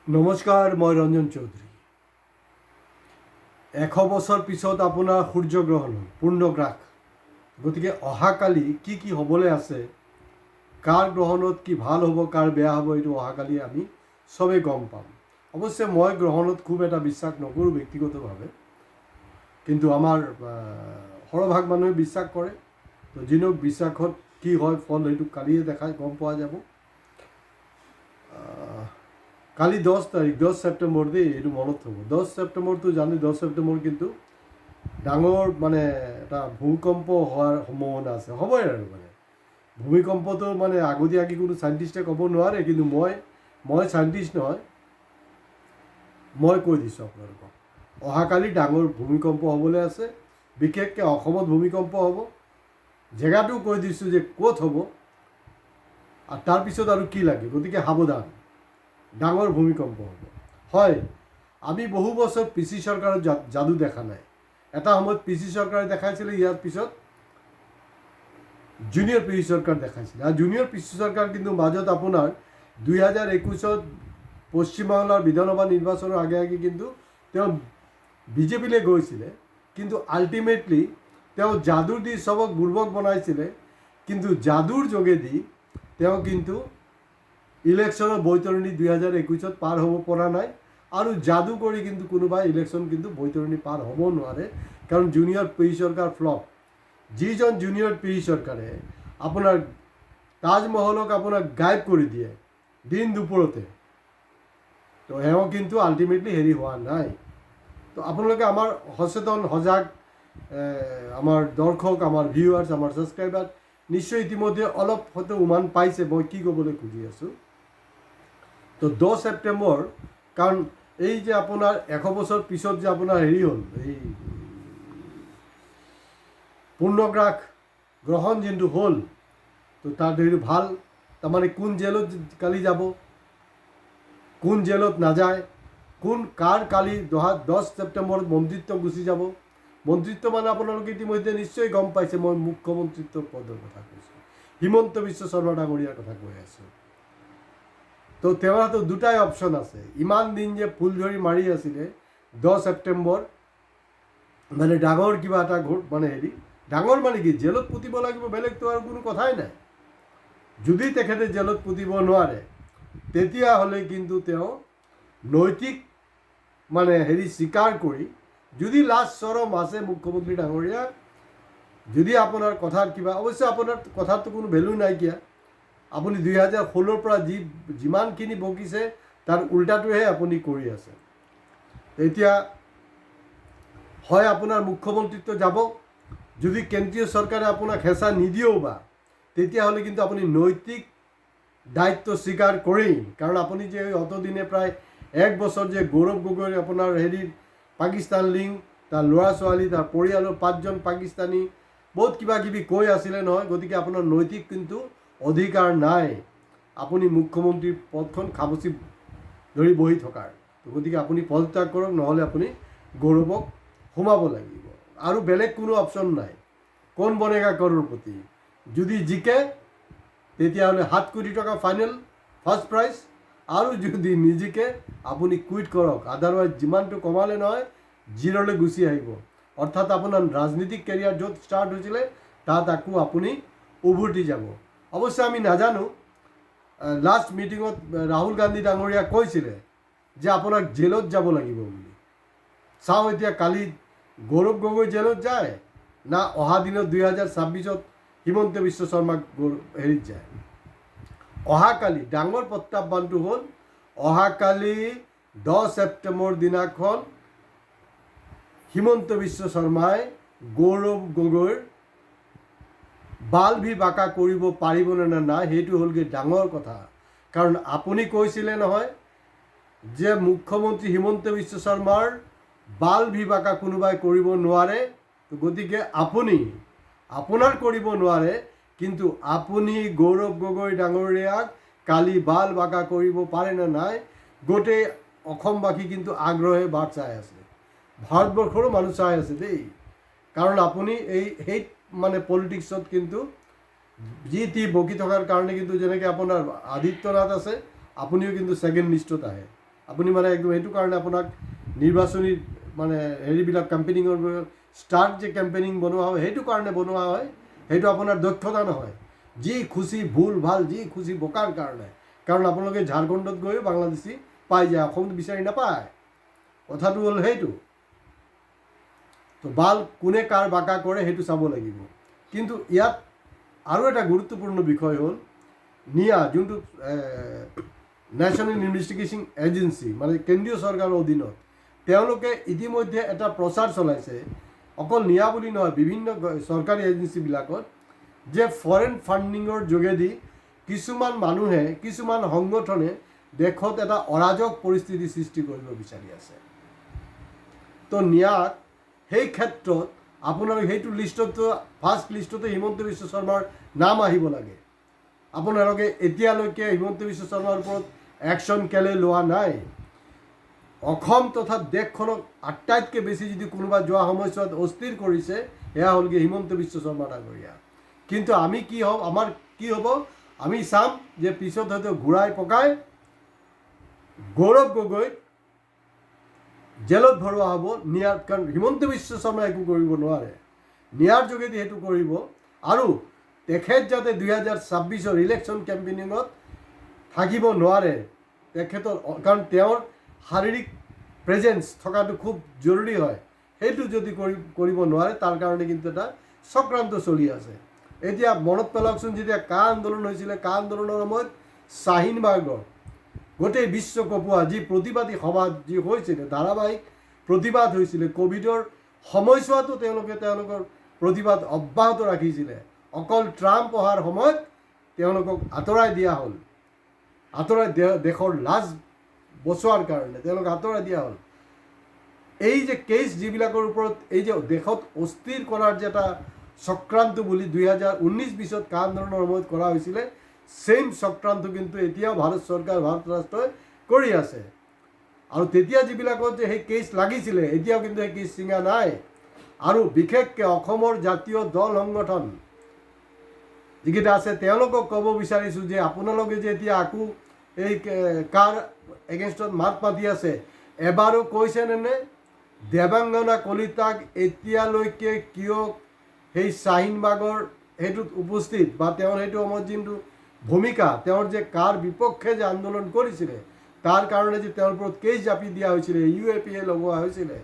নমস্কাৰ, মই ৰঞ্জন চৌধুৰী। 100 বছৰ পিছত আপোনাৰ সূৰ্যগ্ৰহণ হ'ল, পূৰ্ণগ্ৰাস। গতিকে অহাকালি কি কি হ'বলৈ আছে, কাৰ গ্ৰহণত কি ভাল হ'ব, কাৰ বেয়া হ'ব, এইটো অহাকালি আমি চবেই গম পাম। অৱশ্যে মই গ্ৰহণত খুব এটা বিশ্বাস নকৰোঁ ব্যক্তিগতভাৱে, কিন্তু আমাৰ সৰহভাগ মানুহে বিশ্বাস কৰে। তো যিনক বিশ্বাসত কি হয় ফল, সেইটো কালিয়ে গম পোৱা যাব। কালি 10 তাৰিখ, 10 ছেপ্টেম্বৰ দেই, এইটো মনত থ'ব। 10 ছেপ্টেম্বৰটো জানো, 10 ছেপ্টেম্বৰ কিন্তু ডাঙৰ এটা ভূমিকম্প হোৱাৰ সম্ভাৱনা আছে, হ'বই আৰু ভূমিকম্পটো আগতীয়াকৈ কোনো চাইণ্টিষ্টে ক'ব নোৱাৰে, কিন্তু মই চাইণ্টিষ্ট নহয়, মই কৈ দিছোঁ আপোনালোকক। অহাকালি ডাঙৰ ভূমিকম্প হ'বলৈ আছে, বিশেষকৈ অসমত ভূমিকম্প হ'ব। জেগাটো কৈ দিছোঁ যে ক'ত হ'ব, আৰু তাৰপিছত আৰু কি লাগে। গতিকে সাৱধান, ডাঙৰ ভূমিকম্প হ'ব। হয়, আমি বহু বছৰ পিচি চৰকাৰৰ যাদু দেখা নাই। এটা সময়ত পিচি চৰকাৰে দেখাইছিলে, ইয়াৰ পিছত জুনিয়ৰ পিচি চৰকাৰ দেখাইছিলে। আৰু জুনিয়ৰ পিচি চৰকাৰ কিন্তু মাজত আপোনাৰ 2021 পশ্চিমবাংলাৰ বিধানসভা নিৰ্বাচনৰ আগে আগে কিন্তু তেওঁ বিজেপিলৈ গৈছিলে, কিন্তু আল্টিমেটলি তেওঁ যাদুৰ দি চবক বুৰ্বক বনাইছিলে। কিন্তু যাদুৰ যোগেদি তেওঁ কিন্তু ইলেকশ্যনৰ বৈতৰণি 2021 পাৰ হ'ব পৰা নাই। আৰু যাদু কৰি কিন্তু কোনোবাই ইলেকশ্যন কিন্তু বৈতৰণি পাৰ হ'ব নোৱাৰে, কাৰণ জুনিয়ৰ পিচি চৰকাৰ ফ্লপ। যিজন জুনিয়ৰ পিচি চৰকাৰে আপোনাৰ তাজমহলক আপোনাক গায়ব কৰি দিয়ে দিন দুপৰতে, তো এওঁ কিন্তু আল্টিমেটলি হোৱা নাই। তো আপোনালোকে আমাৰ সচেতন সজাগ আমাৰ দৰ্শক, আমাৰ ভিউৱাৰ্ছ, আমাৰ ছাবস্ক্ৰাইবাৰ নিশ্চয় ইতিমধ্যে অলপ হয়তো উমান পাইছে মই কি ক'বলৈ খুজি আছোঁ। তো 10 ছেপ্টেম্বৰ, কাৰণ এই যে আপোনাৰ 100 বছৰ পিছত যে আপোনাৰ হ'ল, এই পূৰ্ণগ্ৰাস গ্ৰহণ যোনটো হ'ল, তো তাত হেৰি ভাল। তাৰমানে কোন জেলত কালি যাব, কোন জেলত নাযায়, কাৰ কালি 10 ছেপ্টেম্বৰত মন্ত্ৰিত্ব গুচি যাব। মন্ত্ৰিত্ব আপোনালোকে ইতিমধ্যে নিশ্চয় গম পাইছে, মই মুখ্যমন্ত্ৰিত্ব পদৰ কথা কৈছোঁ, হিমন্ত বিশ্ব শৰ্মা ডাঙৰীয়াৰ কথা কৈ আছোঁ। তো তেওঁৰ হাতত দুটাই অপশ্যন আছে। ইমান দিন যে ফুল ধৰি মাৰি আছিলে, 10 ছেপ্টেম্বৰ ডাঙৰ কিবা এটা ডাঙৰ কি জেলত পুতিব লাগিব, বেলেগতো আৰু কোনো কথাই নাই। যদি তেখেতে জেলত পুতিব নোৱাৰে, তেতিয়াহ'লে কিন্তু তেওঁ নৈতিক স্বীকাৰ কৰি, যদি লাষ্ট চৰম আছে মুখ্যমন্ত্ৰী ডাঙৰীয়া, যদি আপোনাৰ কথাত কিবা, অৱশ্যে আপোনাৰ কথাততো কোনো ভেলু নাইকিয়া। আপুনি 2016ৰ পৰা যিমানখিনি বকিছে তাৰ উল্টাটোহে আপুনি কৰি আছে। এতিয়া হয় আপোনাৰ মুখ্যমন্ত্ৰিত্ব যাব, যদি কেন্দ্ৰীয় চৰকাৰে আপোনাক হেঁচা নিদিয়েও বা, তেতিয়াহ'লে কিন্তু আপুনি নৈতিক দায়িত্ব স্বীকাৰ কৰি, কাৰণ আপুনি যে অতদিনে প্ৰায় 1 বছৰ যে গৌৰৱ গগৈৰ আপোনাৰ পাকিস্তান লিংক, তাৰ ল'ৰা ছোৱালী, তাৰ পৰিয়ালৰ 5জন পাকিস্তানী বহুত কিবা কিবি কৈ আছিলে নহয়। গতিকে আপোনাৰ নৈতিক কিন্তু অধিকাৰ নাই আপুনি মুখ্যমন্ত্ৰীৰ পদখন খামুচি ধৰি বহি থকাৰ। গতিকে আপুনি পদত্যাগ কৰক, নহ'লে আপুনি গৌৰৱক সোমাব লাগিব। আৰু বেলেগ কোনো অপশ্যন নাই। কোন বনেগা কৰ'ৰপতি, যদি জিকে তেতিয়াহ'লে 7 কোটি টকা ফাইনেল ফাৰ্ষ্ট প্ৰাইজ, আৰু যদি নিজিকে আপুনি কুইট কৰক। আদাৰৱাইজ যিমানটো কমালে নহয়, 0লৈ গুচি আহিব। অৰ্থাৎ আপোনাৰ ৰাজনীতিক কেৰিয়াৰ য'ত ষ্টাৰ্ট হৈছিলে তাত আকৌ আপুনি উভতি যাব। অৱশ্যে আমি নাজানো, লাষ্ট মিটিঙত ৰাহুল গান্ধী ডাঙৰীয়া কৈছিলে যে আপোনাক জেলত যাব লাগিব বুলি। চাওঁ এতিয়া কালি গৌৰৱ গগৈ জেলত যায় না অহা দিনত 2026ত হিমন্ত বিশ্ব শৰ্মাক যায়। অহাকালি ডাঙৰ প্ৰত্যাহ্বানটো হ'ল, অহাকালি 10 ছেপ্টেম্বৰ দিনাখন হিমন্ত বিশ্ব শৰ্মাই গৌৰৱ গগৈৰ বাল ভি বাঁকা কৰিব পাৰিবনে নাই, সেইটো হ'লগৈ ডাঙৰ কথা। কাৰণ আপুনি কৈছিলে নহয় যে মুখ্যমন্ত্ৰী হিমন্ত বিশ্ব শৰ্মাৰ বাল ভি বাঁকা কোনোবাই কৰিব নোৱাৰে। গতিকে আপোনাৰ কৰিব নোৱাৰে, কিন্তু আপুনি গৌৰৱ গগৈ ডাঙৰীয়াক কালি বাল বাঁকা কৰিব পাৰে নে নাই, গোটেই অসমবাসী কিন্তু আগ্ৰহে বাট চাই আছে, ভাৰতবৰ্ষৰো মানুহ চাই আছে দেই। কাৰণ আপুনি সেই পলিটিক্সত কিন্তু যি টি বকি থকাৰ কাৰণে কিন্তু যেনেকৈ আপোনাৰ আদিত্যনাথ আছে, আপুনিও কিন্তু ছেকেণ্ড লিষ্টত আহে। আপুনি মানে একদম সেইটো কাৰণে আপোনাক নিৰ্বাচনী মানে হেৰিবিলাক কেম্পেইনিঙৰ ষ্টাৰ্ট যে কেম্পেইনিং বনোৱা হয় সেইটো কাৰণে বনোৱা হয়, সেইটো আপোনাৰ দক্ষতা নহয়, যি খুচি ভুল ভাল যি খুচি বোকাৰ কাৰণে। কাৰণ আপোনালোকে ঝাৰখণ্ডত গৈও বাংলাদেশী পাই যায়, অসমত বিচাৰি নাপায়। কথাটো হ'ল সেইটো। তো বাল কোনে কাৰ বাকা কৰে সেইটো চাব লাগিব। কিন্তু ইয়াত আৰু এটা গুৰুত্বপূৰ্ণ বিষয় হ'ল নিয়া, যোনটো নেশ্যনেল ইনভেষ্টিগেশ্যন এজেঞ্চি মানে কেন্দ্ৰীয় চৰকাৰৰ অধীনত, তেওঁলোকে ইতিমধ্যে এটা প্ৰচাৰ চলাইছে, অকল নিয়া বুলি নহয় বিভিন্ন চৰকাৰী এজেঞ্চিবিলাকত, যে ফৰেন ফাণ্ডিঙৰ যোগেদি কিছুমান মানুহে কিছুমান সংগঠনে দেশত এটা অৰাজক পৰিস্থিতি সৃষ্টি কৰিব বিচাৰি আছে। তো নিয়াক সেই ক্ষেত্ৰত আপোনালোকে সেইটো লিষ্টতো ফাৰ্ষ্ট লিষ্টতে হিমন্ত বিশ্ব শৰ্মাৰ নাম আহিব লাগে। আপোনালোকে এতিয়ালৈকে হিমন্ত বিশ্ব শৰ্মাৰ ওপৰত একশ্যন কেলৈ লোৱা নাই? অসম তথা দেশখনক আটাইতকৈ বেছি যদি কোনোবা যোৱা সময়ছোৱাত অস্থিৰ কৰিছে সেয়া হ'লগৈ হিমন্ত বিশ্ব শৰ্মা ডাঙৰীয়া। কিন্তু আমি কি হ'ব, আমাৰ কি হ'ব, আমি চাম যে পিছত হয়তো ঘূৰাই পকাই গৌৰৱ গগৈক জেলত ভৰোৱা হ'ব নিয়াৰ। কাৰণ হিমন্ত বিশ্ব শৰ্মাই একো কৰিব নোৱাৰে, নিয়াৰ যোগেদি সেইটো কৰিব। আৰু তেখেত যাতে 2026 ইলেকশ্যন কেম্পেইনিঙত থাকিব নোৱাৰে, তেখেতৰ কাৰণ তেওঁৰ শাৰীৰিক প্ৰেজেঞ্চ থকাটো খুব জৰুৰী হয়, সেইটো যদি কৰিব নোৱাৰে তাৰ কাৰণে কিন্তু এটা চক্ৰান্ত চলি আছে। এতিয়া মনত পেলাওকচোন, যেতিয়া কা আন্দোলন হৈছিলে, কা আন্দোলনৰ সময়ত শ্বাহিনবাগৰ গোটেই বিশ্ব কঁপোৱা যি প্ৰতিবাদী সভা যি হৈছিলে, ধাৰাবাহিক প্ৰতিবাদ হৈছিলে, ক'ভিডৰ সময়ছোৱাতো তেওঁলোকৰ প্ৰতিবাদ অব্যাহত ৰাখিছিলে। অকল ট্ৰাম্প অহাৰ সময়ত তেওঁলোকক আঁতৰাই দিয়া হ'ল, আঁতৰাই দেশৰ লাজ বচোৱাৰ কাৰণে তেওঁলোকক আঁতৰাই দিয়া হ'ল। এই যে কেছ যিবিলাকৰ ওপৰত এই যে দেশত অস্থিৰ কৰাৰ যে এটা চক্ৰান্ত বুলি 2019-20 কা আন্দোলনৰ সময়ত কৰা হৈছিলে, ছেইম চক্ৰান্ত কিন্তু এতিয়াও ভাৰত চৰকাৰ ভাৰত ৰাষ্ট্ৰই কৰি আছে। আৰু তেতিয়া যিবিলাকত যে সেই কেছ লাগিছিলে এতিয়াও কিন্তু সেই কেছ চিঙা নাই। আৰু বিশেষকৈ অসমৰ জাতীয় দল সংগঠন যিকেইটা আছে তেওঁলোকক ক'ব বিচাৰিছোঁ যে আপোনালোকে যে এতিয়া আকৌ এই কাৰ এগেইনষ্টত মাত মাতি আছে, এবাৰো কৈছেনে দেৱাংগনা কলিতাক এতিয়ালৈকে কিয় সেই শ্বাহিনবাগৰ সেইটোত উপস্থিত বা তেওঁৰ সেইটো সময়ত যোনটো ভূমিকা, তেওঁৰ যে কাৰ বিপক্ষে যে আন্দোলন কৰিছিলে তাৰ কাৰণে যে তেওঁৰ ওপৰত কেছ জাপি দিয়া হৈছিলে, UAPA লগোৱা হৈছিলে,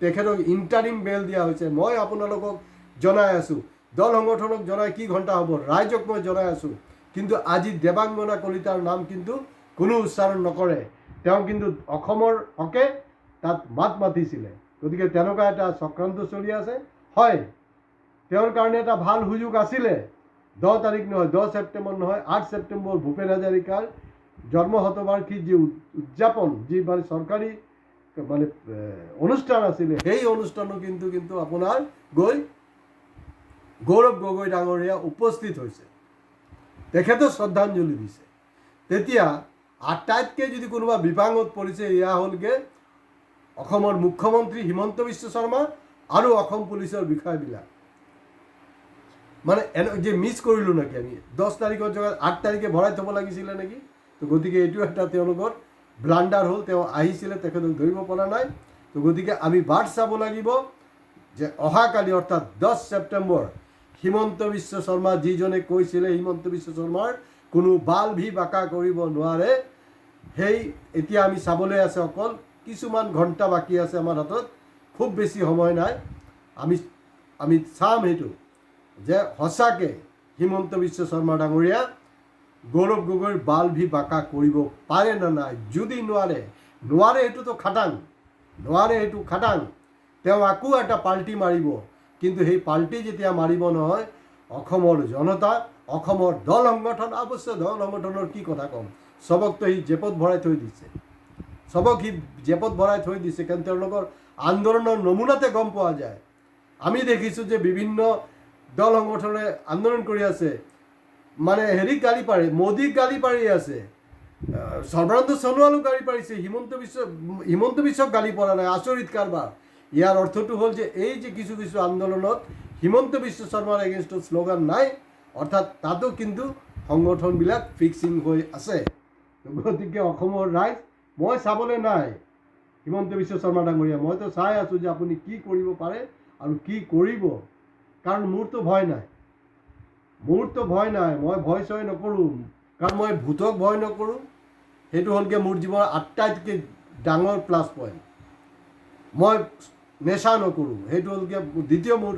তেখেতক ইণ্টাৰিম বেল দিয়া হৈছে। মই আপোনালোকক জনাই আছোঁ, দল সংগঠনক জনাই কি ঘণ্টা হ'ব, ৰাইজক মই জনাই আছোঁ, কিন্তু আজি দেৱাংগনা কলিতাৰ নাম কিন্তু কোনো উচ্চাৰণ নকৰে। তেওঁ কিন্তু অসমৰ হকে তাত মাত মাতিছিলে। গতিকে তেনেকুৱা এটা চক্ৰান্ত চলি আছে। হয়, তেওঁৰ কাৰণে এটা ভাল সুযোগ আছিলে, 10 তাৰিখ নহয়, 10 ছেপ্টেম্বৰ নহয়, 8 ছেপ্টেম্বৰ ভূপেন হাজৰিকাৰ জন্ম শতবাৰ্ষিকী যি উদযাপন, যি মানে চৰকাৰী মানে অনুষ্ঠান আছিলে, সেই অনুষ্ঠানো কিন্তু আপোনাৰ গৈ গৌৰৱ গগৈ ডাঙৰীয়া উপস্থিত হৈছে, তেখেতে শ্ৰদ্ধাঞ্জলি দিছে। তেতিয়া আটাইতকৈ যদি কোনোবা বিপাঙত পৰিছে এয়া হ'লগৈ অসমৰ মুখ্যমন্ত্ৰী হিমন্ত বিশ্ব শৰ্মা আৰু অসম পুলিচৰ বিষয়াবিলাক। মানে যে মিছ কৰিলোঁ নেকি আমি, 10 তাৰিখৰ জেগাত 8 তাৰিখে ভৰাই থ'ব লাগিছিলে নেকি? তো গতিকে এইটো এটা তেওঁলোকৰ ব্লাণ্ডাৰ হ'ল, তেওঁ আহিছিলে তেখেতক ধৰিব পৰা নাই। তো গতিকে আমি বাট চাব লাগিব যে অহাকালি অৰ্থাৎ 10 ছেপ্টেম্বৰ হিমন্ত বিশ্ব শৰ্মা যিজনে কৈছিলে হিমন্ত বিশ্ব শৰ্মাৰ কোনো বাল ভি বাকা কৰিব নোৱাৰে, সেই এতিয়া আমি চাবলৈ আছে, অকল কিছুমান ঘণ্টা বাকী আছে আমাৰ হাতত, খুব বেছি সময় নাই। আমি চাম সেইটো যে সঁচাকৈ হিমন্ত বিশ্ব শৰ্মা ডাঙৰীয়া গৌৰৱ গগৈৰ বাল ভি বাকা কৰিব পাৰে নে নাই। যদি নোৱাৰে সেইটোতো খাটাং, নোৱাৰে সেইটো খাটাং, তেওঁ আকৌ এটা পাল্টি মাৰিব। কিন্তু সেই পাল্টি যেতিয়া মাৰিব নহয়, অসমৰ জনতা, অসমৰ দল সংগঠন, অৱশ্যে দল সংগঠনৰ কি কথা ক'ম, চবকতো সি জেপত ভৰাই থৈ দিছে, চবক সি জেপত ভৰাই থৈ দিছে। কাৰণ তেওঁলোকৰ আন্দোলনৰ নমুনাতে গম পোৱা যায়। আমি দেখিছোঁ যে বিভিন্ন দল সংগঠনে আন্দোলন কৰি আছে, মানে হেৰিক গালি পাৰি, মোদীক গালি পাৰি আছে, সৰ্বানন্দ সোণোৱালক গালি পাৰিছে, হিমন্ত বিশ্বক গালি পৰা নাই। আচৰিত কাৰবাৰ। ইয়াৰ অৰ্থটো হ'ল যে এই যে কিছু আন্দোলনত হিমন্ত বিশ্ব শৰ্মাৰ এগেইনষ্টত শ্লোগান নাই, অৰ্থাৎ তাতো কিন্তু সংগঠনবিলাক ফিক্সিং হৈ আছে। গতিকে অসমৰ ৰাইজ মই চাবলৈ নাই হিমন্ত বিশ্ব শৰ্মা ডাঙৰীয়া, মইতো চাই আছোঁ যে আপুনি কি কৰিব পাৰে আৰু কি কৰিব। কাৰণ মোৰতো ভয় নাই, মই ভয় চয় নকৰোঁ। কাৰণ মই ভূতক ভয় নকৰোঁ, সেইটো হ'লগৈ মোৰ জীৱনৰ আটাইতকৈ ডাঙৰ প্লাছ পইণ্ট। মই নেশা নকৰোঁ, সেইটো হ'লগৈ দ্বিতীয় মোৰ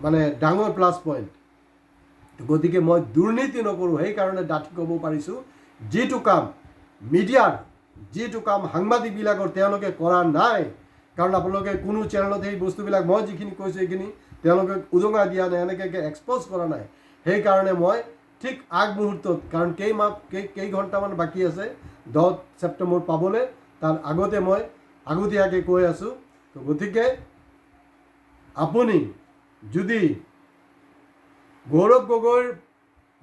মানে ডাঙৰ প্লাছ পইণ্ট। গতিকে মই দুৰ্নীতি নকৰোঁ, সেইকাৰণে ডাঠি ক'ব পাৰিছোঁ যিটো কাম মিডিয়াৰ, যিটো কাম সাংবাদিকবিলাকৰ তেওঁলোকে কৰা নাই। কাৰণ আপোনালোকে কোনো চেনেলত সেই বস্তুবিলাক মই যিখিনি কৈছোঁ সেইখিনি তেওঁলোকে উদঙাই দিয়া নাই, এনেকৈ এক্সপ'জ কৰা নাই। সেইকাৰণে মই ঠিক আগমুহূৰ্তত, কাৰণ কেইঘণ্টামান বাকী আছে 10 ছেপ্টেম্বৰ পাবলৈ, তাৰ আগতে মই আগতীয়াকৈ কৈ আছোঁ। তো গতিকে আপুনি যদি গৌৰৱ গগৈৰ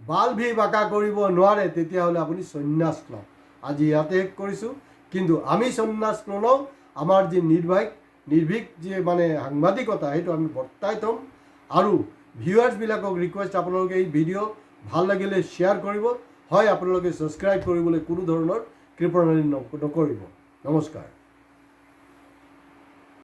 বাল ভি বাঁকা কৰিব নোৱাৰে তেতিয়াহ'লে আপুনি সন্ন্যাস লওক। আজি ইয়াতে শেষ কৰিছোঁ। কিন্তু আমি সন্ন্যাস নলওঁ, আমাৰ যি নিৰ্ভীক যি মানে সাংবাদিকতা সেইটো আমি বৰ্তাই থ'ম। আৰু ভিউৱাৰ্ছবিলাকক ৰিকুৱেষ্ট, আপোনালোকে এই ভিডিঅ' ভাল লাগিলে শ্বেয়াৰ কৰিব, হয় আপোনালোকে ছাবস্ক্ৰাইব কৰিবলৈ কোনো ধৰণৰ কৃপণালি নকৰিব। নমস্কাৰ।